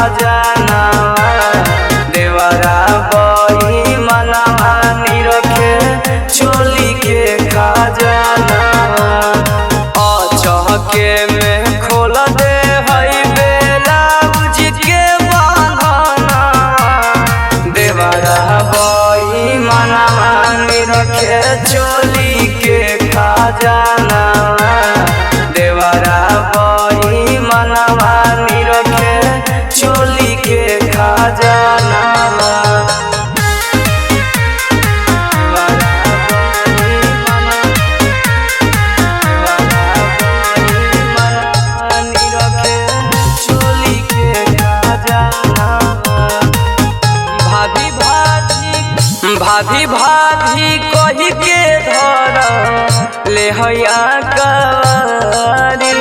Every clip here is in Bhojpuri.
खजाना देवरा बही मनवा निरखे चोली के खजाना अचहके में खोल दे हई ब्लाउज के बंधना देवरा बही मनवा निरखे चोली के खजाना देवरा बही मनवा निरखे चोली के खजाना भाभी भाभी कही के धर ले हैया कवारी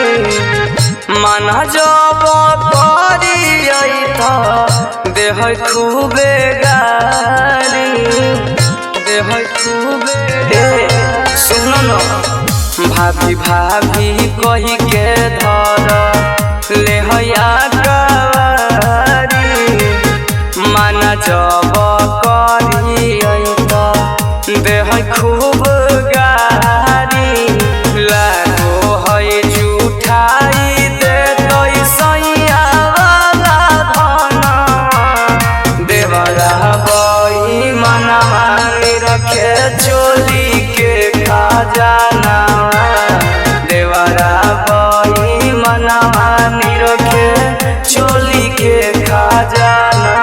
मन जब करी देह खूबे गारी देह खूबे सुन न भाभी भाभी कही के धर ले हैया कवारी मन जब देह खूब गारी लागो है जुठाई दे तो सैया वाला धना देवरा बही मनवा निरखे चोली के खजाना देवरा बही मनवा निरखे चोली के खजाना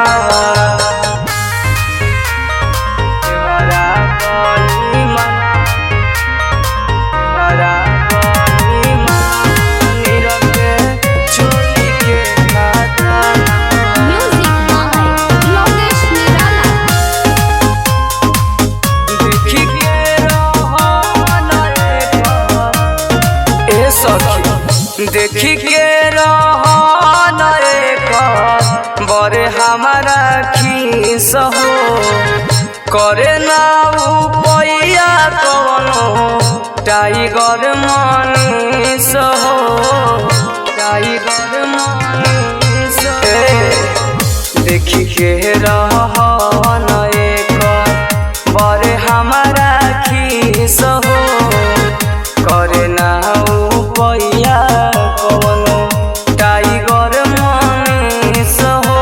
देखी के रहन बड़े हमारा खीस हो करे ना पैया कवनो टाइगर मनीष हो टाइगर मनीष देखी के रहन बड़े हमारा खीस हो करे ना पैया कवनो टाइगर मनीष हो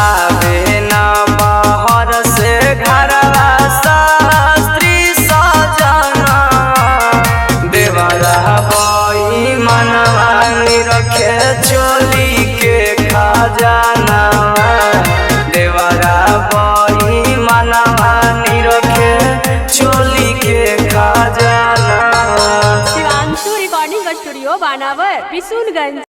आवे ना बाहर से घरवा शास्त्री सजना देवरा बही मनवा निरखे चोली के खजाना देवरा बही मनवा निरखे चोली के खजाना शिवांशु रिकॉर्डिंग स्टूडियो बानावर बिशुनगंज।